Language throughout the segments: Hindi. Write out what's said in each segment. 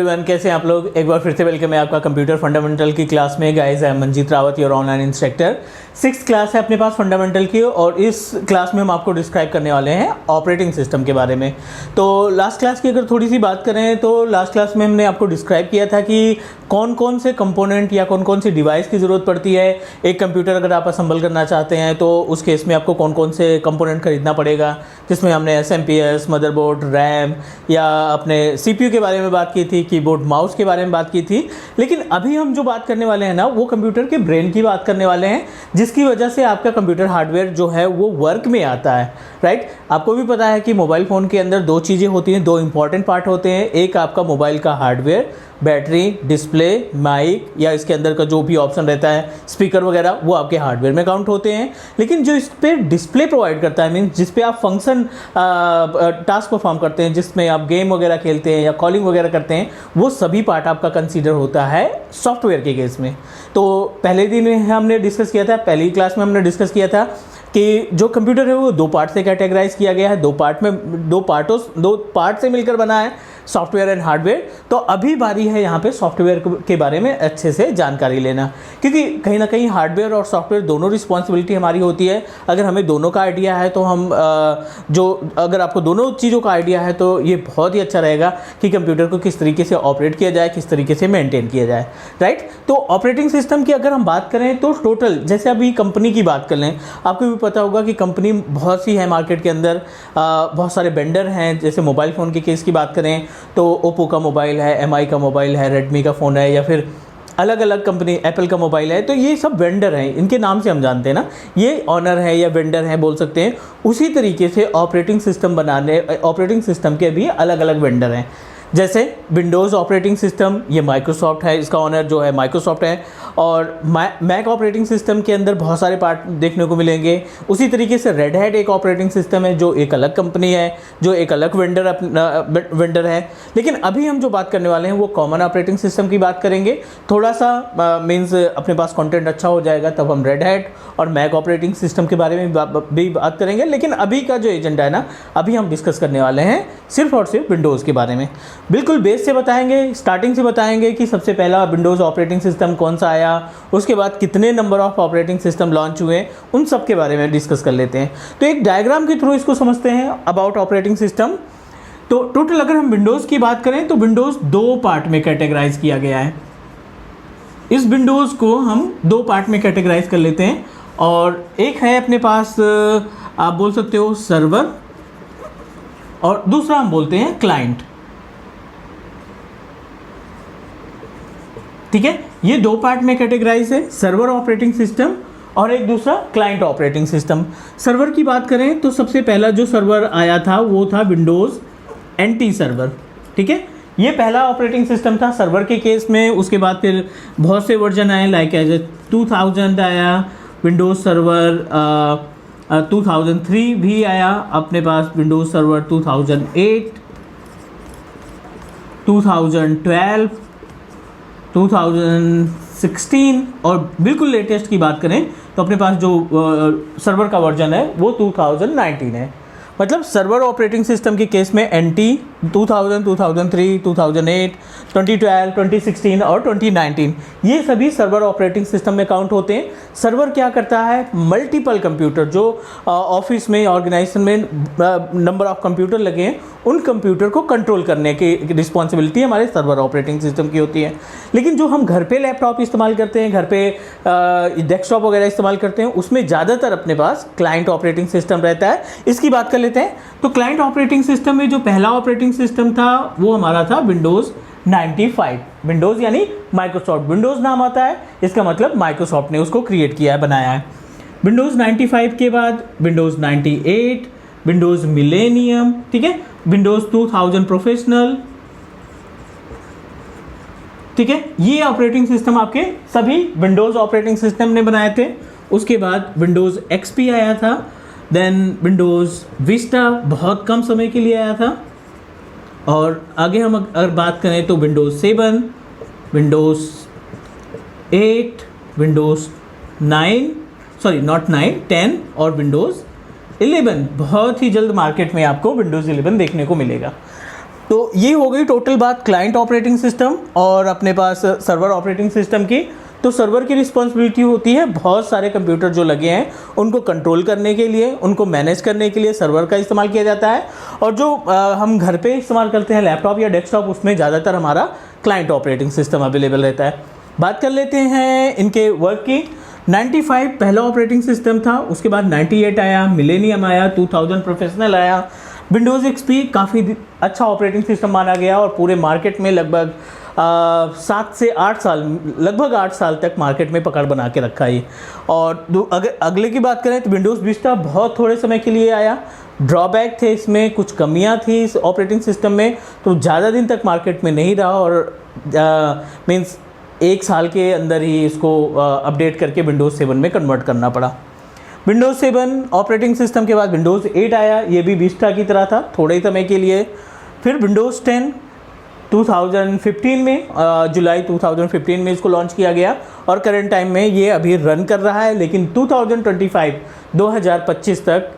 एवरीवन, कैसे हैं आप लोग। एक बार फिर से वेलकम है आपका कंप्यूटर फंडामेंटल की क्लास में। Guys, I am Manjeet Rawat, your online instructor. 6th class है अपने पास फंडामेंटल की, और इस क्लास में हम आपको डिस्क्राइब करने वाले हैं ऑपरेटिंग सिस्टम के बारे में। तो लास्ट क्लास की अगर थोड़ी सी बात करें तो लास्ट क्लास में हमने आपको डिस्क्राइब किया था कि कौन कौन से कंपोनेंट या कौन कौन सी डिवाइस की ज़रूरत पड़ती है। एक कंप्यूटर अगर आप असेंबल करना चाहते हैं तो उस केस में आपको कौन कौन से कंपोनेंट खरीदना पड़ेगा, जिसमें हमने SMPS, मदरबोर्ड, रैम या अपने CPU के बारे में बात की थी, कीबोर्ड माउस के बारे में बात की थी। लेकिन अभी हम जो बात करने वाले हैं ना, वो कंप्यूटर के ब्रेन की बात करने वाले हैं, जिसकी वजह से आपका कंप्यूटर हार्डवेयर जो है वो वर्क में आता है। राइट, आपको भी पता है कि मोबाइल फ़ोन के अंदर दो चीज़ें होती हैं, दो इंपॉर्टेंट पार्ट होते हैं। एक आपका मोबाइल का हार्डवेयर, बैटरी, डिस्प्ले, माइक या इसके अंदर का जो भी ऑप्शन रहता है, स्पीकर वगैरह, वो आपके हार्डवेयर में काउंट होते हैं। लेकिन जो इस पर डिस्प्ले प्रोवाइड करता है, मीन्स जिस पे आप फंक्शन टास्क परफॉर्म करते हैं, जिसमें आप गेम वगैरह खेलते हैं या कॉलिंग वगैरह करते हैं, वो सभी पार्ट आपका कंसीडर होता है सॉफ्टवेयर के केस में। तो पहले दिन हमने डिस्कस किया था, पहली क्लास में हमने डिस्कस किया था कि जो कंप्यूटर है वो दो पार्ट से कैटेगराइज किया गया है, दो पार्ट से मिलकर बना है, सॉफ्टवेयर एंड हार्डवेयर। तो अभी बारी है यहाँ पे सॉफ्टवेयर के बारे में अच्छे से जानकारी लेना, क्योंकि कहीं ना कहीं हार्डवेयर और सॉफ्टवेयर दोनों रिस्पॉन्सिबिलिटी हमारी होती है। अगर हमें दोनों का आइडिया है तो अगर आपको दोनों चीज़ों का आइडिया है तो ये बहुत ही अच्छा रहेगा कि कंप्यूटर को किस तरीके से ऑपरेट किया जाए, किस तरीके से मेंटेन किया जाए। राइट, तो ऑपरेटिंग सिस्टम की अगर हम बात करें तो टोटल, जैसे अभी कंपनी की बात कर लें, आपको भी पता होगा कि कंपनी बहुत सी है मार्केट के अंदर, बहुत सारे वेंडर हैं। जैसे मोबाइल फ़ोन के केस की बात करें तो ओप्पो का मोबाइल है, MI का मोबाइल है, रेडमी का फ़ोन है, या फिर अलग अलग कंपनी, एप्पल का मोबाइल है। तो ये सब वेंडर हैं, इनके नाम से हम जानते हैं ना, ये ऑनर है या वेंडर है बोल सकते हैं। उसी तरीके से ऑपरेटिंग सिस्टम के भी अलग अलग वेंडर हैं। जैसे विंडोज़ ऑपरेटिंग सिस्टम, ये माइक्रोसॉफ्ट है, इसका ऑनर जो है माइक्रोसॉफ्ट है। और मैक ऑपरेटिंग सिस्टम के अंदर बहुत सारे पार्ट देखने को मिलेंगे। उसी तरीके से रेड हैट एक ऑपरेटिंग सिस्टम है, जो एक अलग कंपनी है, जो एक अलग वेंडर है। लेकिन अभी हम जो बात करने वाले हैं वो कॉमन ऑपरेटिंग सिस्टम की बात करेंगे। थोड़ा सा मीन्स अपने पास कंटेंट अच्छा हो जाएगा तब हम रेड हैट और मैक ऑपरेटिंग सिस्टम के बारे में भी बात करेंगे। लेकिन अभी का जो एजेंडा है ना, अभी हम डिस्कस करने वाले हैं सिर्फ और सिर्फ विंडोज़ के बारे में। बिल्कुल बेस से बताएंगे, स्टार्टिंग से बताएंगे कि सबसे पहला विंडोज़ ऑपरेटिंग सिस्टम कौन सा आया, उसके बाद कितने number of operating system launch हुए, उन सब के बारे में डिस्कस कर लेते हैं। तो एक डायग्राम के थ्रू इसको समझते हैं अबाउट ऑपरेटिंग सिस्टम। तो टोटल अगर हम विंडोज़ की बात करें तो विंडोज़ दो पार्ट में कैटेगराइज किया गया है। इस विंडोज़ को हम दो पार्ट में कैटेगराइज कर लेते हैं, और एक है अपने पास आप बोल सकते हो सर्वर, और दूसरा हम बोलते हैं क्लाइंट। ठीक है, ये दो पार्ट में कैटेगराइज है, सर्वर ऑपरेटिंग सिस्टम और एक दूसरा क्लाइंट ऑपरेटिंग सिस्टम। सर्वर की बात करें तो सबसे पहला जो सर्वर आया था वो था विंडोज़ NT सर्वर। ठीक है, ये पहला ऑपरेटिंग सिस्टम था सर्वर के केस में। उसके बाद फिर बहुत से वर्जन आए, लाइक एज 2000 आया विंडोज़ सर्वर, 2003 भी आया अपने पास विंडोज़ सर्वर, 2008, 2012, 2016, और बिल्कुल लेटेस्ट की बात करें तो अपने पास जो सर्वर का वर्जन है वो 2019 है। मतलब सर्वर ऑपरेटिंग सिस्टम के केस में NT 2000, 2003, 2008, 2012, 2016 और 2019, ये सभी सर्वर ऑपरेटिंग सिस्टम में काउंट होते हैं। सर्वर क्या करता है, मल्टीपल कंप्यूटर जो ऑफिस में, ऑर्गेनाइजेशन में नंबर ऑफ कंप्यूटर लगे हैं, उन कंप्यूटर को कंट्रोल करने की रिस्पॉन्सिबिलिटी हमारे सर्वर ऑपरेटिंग सिस्टम की होती है। लेकिन जो हम घर पे लैपटॉप इस्तेमाल करते हैं, घर पे डेस्कटॉप वगैरह इस्तेमाल करते हैं, उसमें ज़्यादातर अपने पास क्लाइंट ऑपरेटिंग सिस्टम रहता है। इसकी बात कर लेते हैं। तो क्लाइंट ऑपरेटिंग सिस्टम में जो पहला ऑपरेटिंग सिस्टम था वो हमारा था विंडोज़ 95। विंडोज़ यानी माइक्रोसॉफ्ट, विंडोज़ नाम आता है, इसका मतलब माइक्रोसॉफ्ट ने उसको क्रिएट किया है, बनाया है। विंडोज़ 95 के बाद विंडोज़ 98, विंडोज़ मिलेनियम, ठीक है, विंडोज़ 2000 प्रोफेशनल। ठीक है, ये ऑपरेटिंग सिस्टम आपके सभी विंडोज़ ऑपरेटिंग सिस्टम ने बनाए थे। उसके बाद विंडोज़ XP आया था, देन विंडोज़ विस्टा बहुत कम समय के लिए आया था, और आगे हम अगर बात करें तो विंडोज़ 7, विंडोज़ 8, विंडोज़ 10 और विंडोज़ 11। बहुत ही जल्द मार्केट में आपको विंडोज़ 11 देखने को मिलेगा। तो ये हो गई टोटल बात क्लाइंट ऑपरेटिंग सिस्टम और अपने पास सर्वर ऑपरेटिंग सिस्टम की। तो सर्वर की रिस्पॉन्सिबिलिटी होती है बहुत सारे कंप्यूटर जो लगे हैं उनको कंट्रोल करने के लिए, उनको मैनेज करने के लिए सर्वर का इस्तेमाल किया जाता है। और जो हम घर पे इस्तेमाल करते हैं लैपटॉप या डेस्कटॉप, उसमें ज़्यादातर हमारा क्लाइंट ऑपरेटिंग सिस्टम अवेलेबल रहता है। बात कर लेते हैं इनके वर्क की। 95 पहला ऑपरेटिंग सिस्टम था, उसके बाद 98 आया, मिलेनियम आया, 2000 प्रोफेशनल आया। विंडोज़ एक्सपी काफ़ी अच्छा ऑपरेटिंग सिस्टम माना गया और पूरे मार्केट में लगभग 7 से 8 साल, लगभग 8 साल तक मार्केट में पकड़ बना के रखा है। और अगर अगले की बात करें तो विंडोज़ विस्टा बहुत थोड़े समय के लिए आया। ड्रॉबैक थे इसमें, कुछ कमियां थी इस ऑपरेटिंग सिस्टम में, तो ज़्यादा दिन तक मार्केट में नहीं रहा और मीन्स 1 साल के अंदर ही इसको अपडेट करके विंडोज़ 7 में कन्वर्ट करना पड़ा। विंडोज़ 7 ऑपरेटिंग सिस्टम के बाद विंडोज़ 8 आया, ये भी विस्टा की तरह था थोड़े ही समय के लिए। फिर विंडोज़ 10 2015 में, जुलाई 2015 में इसको लॉन्च किया गया और करंट टाइम में ये अभी रन कर रहा है, लेकिन 2025 तक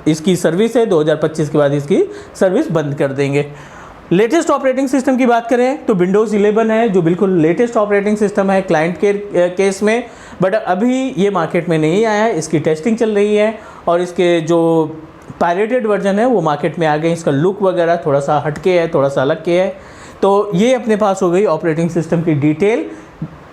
इसकी सर्विस है। 2025 के बाद इसकी सर्विस बंद कर देंगे। लेटेस्ट ऑपरेटिंग सिस्टम की बात करें तो विंडोज़ 11 है, जो बिल्कुल लेटेस्ट ऑपरेटिंग सिस्टम है क्लाइंट के केस में, बट अभी ये मार्केट में नहीं आया है, इसकी टेस्टिंग चल रही है और इसके जो पायरेटेड वर्जन है वो मार्केट में आ गए। इसका लुक वगैरह थोड़ा सा हटके है, थोड़ा सा अलग के है। तो ये अपने पास हो गई ऑपरेटिंग सिस्टम की डिटेल।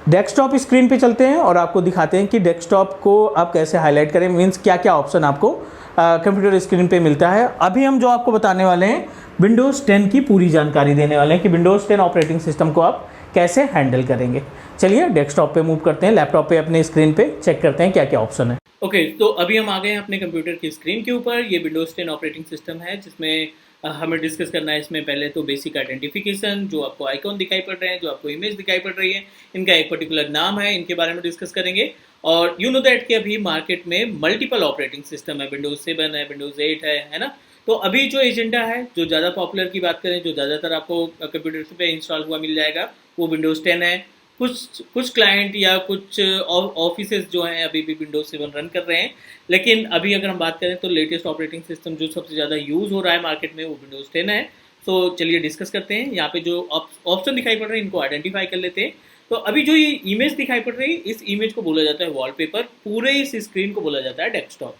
डेस्कटॉप स्क्रीन पे चलते हैं और आपको दिखाते हैं कि डेस्कटॉप को आप कैसे हाईलाइट करें, मीन्स क्या क्या ऑप्शन आपको कंप्यूटर स्क्रीन पे मिलता है। अभी हम जो आपको बताने वाले हैं विंडोज़ 10 की पूरी जानकारी देने वाले हैं कि विंडोज़ 10 ऑपरेटिंग सिस्टम को आप कैसे हैंडल करेंगे। चलिए डेस्कटॉप पे मूव करते हैं, लैपटॉप पे अपने स्क्रीन पे चेक करते हैं क्या क्या ऑप्शन है। ओके, तो अभी हम आ गए हैं अपने कंप्यूटर की स्क्रीन के ऊपर। ये विंडोज़ 10 ऑपरेटिंग सिस्टम है जिसमें हमें डिस्कस करना है इसमें पहले तो बेसिक आइडेंटिफिकेशन, जो आपको आइकॉन दिखाई पड़ रहे हैं, जो आपको इमेज दिखाई पड़ रही है, इनका एक पर्टिकुलर नाम है, इनके बारे में डिस्कस करेंगे। और यू नो दैट कि अभी मार्केट में मल्टीपल ऑपरेटिंग सिस्टम है, विंडोज़ 7 है, विंडोज़ 8 है ना। तो अभी जो एजेंडा है, जो ज़्यादा पॉपुलर की बात करें, जो ज़्यादातर आपको कंप्यूटर पे इंस्टॉल हुआ मिल जाएगा, वो विंडोज़ 10 है। कुछ क्लाइंट या कुछ ऑफिसेज जो हैं अभी भी विंडोज 7 रन कर रहे हैं, लेकिन अभी अगर हम बात करें तो लेटेस्ट ऑपरेटिंग सिस्टम जो सबसे ज़्यादा यूज़ हो रहा है मार्केट में वो विंडोज 10 है। तो चलिए डिस्कस करते हैं। यहाँ पे जो ऑप्शन दिखाई पड़ रहे हैं इनको आइडेंटिफाई कर लेते हैं। तो अभी जो ये इमेज दिखाई पड़ रही है, इस इमेज को बोला जाता है वॉलपेपर, पूरे इस स्क्रीन को बोला जाता है डेस्कटॉप,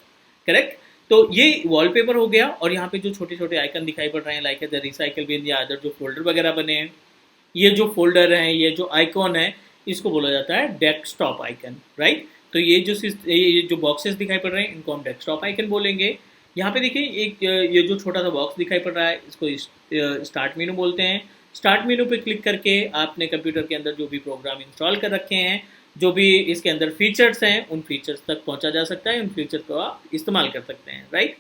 करेक्ट। तो ये वॉलपेपर हो गया और यहाँ पे जो छोटे छोटे आइकन दिखाई पड़ रहे हैं लाइक द रिसाइकल बिन या अदर जो फोल्डर वगैरह बने हैं, ये जो फोल्डर हैं, ये जो आइकॉन है, इसको बोला जाता है डेस्कटॉप आइकन, राइट। तो ये जो बॉक्सेस दिखाई पड़ रहे हैं इनको हम डेस्कटॉप आइकन बोलेंगे। यहाँ पे देखिए एक ये जो छोटा सा बॉक्स दिखाई पड़ रहा है इसको स्टार्ट मेनू बोलते हैं। स्टार्ट मेनू पे क्लिक करके आपने कंप्यूटर के अंदर जो भी प्रोग्राम इंस्टॉल कर रखे हैं, जो भी इसके अंदर फीचर्स हैं, उन फीचर्स तक पहुँचा जा सकता है, उन फीचर्स को आप इस्तेमाल कर सकते हैं, राइट।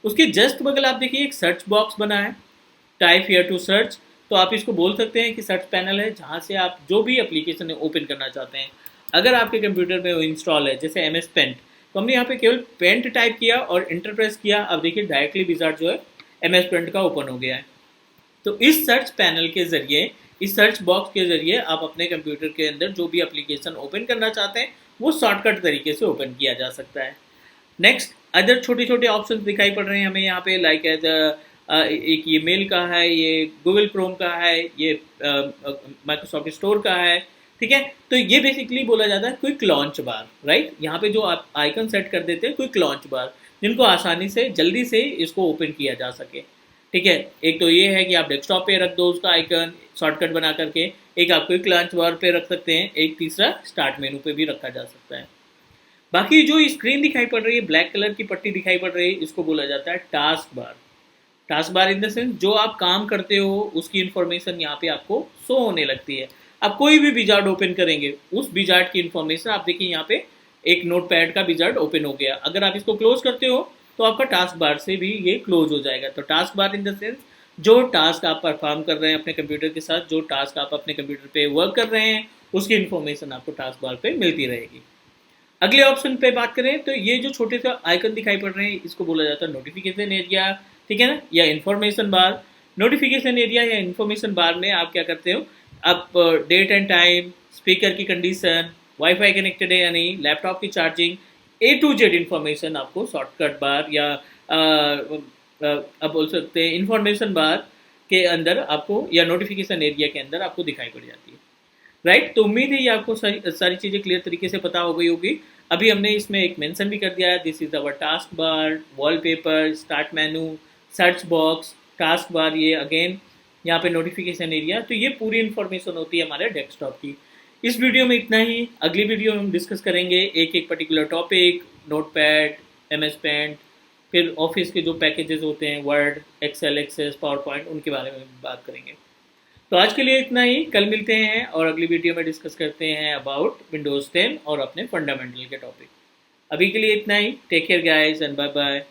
उसके जस्ट बगल आप देखिए एक सर्च बॉक्स बना है, टाइप हियर टू सर्च। तो आप इसको बोल सकते हैं कि सर्च पैनल है जहाँ से आप जो भी एप्लीकेशन ओपन करना चाहते हैं। अगर आपके कंप्यूटर में वो इंस्टॉल है जैसे MS पेंट, तो हमने यहाँ पे केवल पेंट टाइप किया और इंटर प्रेस किया, अब देखिए डायरेक्टली विजार्ड जो है MS पेंट का ओपन हो गया है। तो इस सर्च पैनल के जरिए, इस सर्च बॉक्स के जरिए आप अपने कंप्यूटर के अंदर जो भी एप्लीकेशन ओपन करना चाहते हैं वो शॉर्टकट तरीके से ओपन किया जा सकता है। नेक्स्ट अदर छोटे छोटे ऑप्शन दिखाई पड़ रहे हैं हमें यहाँ पे, लाइक एज एक ये मेल का है, ये गूगल क्रोम का है, ये माइक्रोसॉफ्ट स्टोर का है, ठीक है। तो ये बेसिकली बोला जाता है क्विक लॉन्च बार, राइट। यहाँ पे जो आप आइकन सेट कर देते हैं क्विक लॉन्च बार, जिनको आसानी से जल्दी से इसको ओपन किया जा सके, ठीक है। एक तो ये है कि आप डेस्कटॉप पे रख दो उसका आइकन शॉर्टकट बना करके, एक आप क्विक लॉन्च बार पे रख सकते हैं, एक तीसरा स्टार्ट मेनू पे भी रखा जा सकता है। बाकी जो स्क्रीन दिखाई पड़ रही है, ब्लैक कलर की पट्टी दिखाई पड़ रही है, इसको बोला जाता है task bar. Task bar in the sense जो आप काम करते हो उसकी इन्फॉर्मेशन यहाँ पे आपको शो होने लगती है। आप कोई भी विजार्ड ओपन करेंगे, उस विजार्ड की इन्फॉर्मेशन आप देखिए यहाँ पे एक नोटपैड का विजार्ड ओपन हो गया, अगर आप इसको क्लोज करते हो तो आपका टास्क बार से भी ये क्लोज हो जाएगा। तो task bar in the sense जो टास्क आप परफॉर्म कर रहे हैं अपने कंप्यूटर के साथ, जो टास्क आप अपने कंप्यूटर पे वर्क कर रहे हैं, उसकी इन्फॉर्मेशन आपको टास्क बार पे मिलती रहेगी। अगले ऑप्शन पे बात करें तो ये जो छोटे से आइकन दिखाई पड़ रहे हैं इसको बोला जाता है नोटिफिकेशन एरिया, ठीक है ना, या इन्फॉर्मेशन बार। नोटिफिकेशन एरिया या इन्फॉर्मेशन बार में आप क्या करते हो, आप डेट एंड टाइम, स्पीकर की कंडीशन, वाईफाई कनेक्टेड है या नहीं, लैपटॉप की charging, A to Z information आपको शॉर्टकट बार या आप बोल सकते हैं इन्फॉर्मेशन बार के अंदर आपको या नोटिफिकेशन एरिया के अंदर आपको दिखाई पड़ जाती है। राइट, तो उम्मीद है ये आपको सारी चीज़ें क्लियर तरीके से पता हो गई होगी। अभी हमने इसमें एक मेंशन भी कर दिया है, this is our task bar, wallpaper, start menu, search box, task bar, ये अगेन यहाँ पे नोटिफिकेशन एरिया। तो ये पूरी इन्फॉर्मेशन होती है हमारे डेस्कटॉप की। इस वीडियो में इतना ही। अगली वीडियो में हम डिस्कस करेंगे एक एक particular topic, notepad, MS paint, फिर ऑफिस के जो पैकेजेस होते हैं, Word, Excel, Access, PowerPoint, उनके बारे में बात करेंगे। तो आज के लिए इतना ही, कल मिलते हैं और अगली वीडियो में डिस्कस करते हैं अबाउट विंडोज़ 10 और अपने फंडामेंटल के टॉपिक। अभी के लिए इतना ही। Take care guys and bye bye.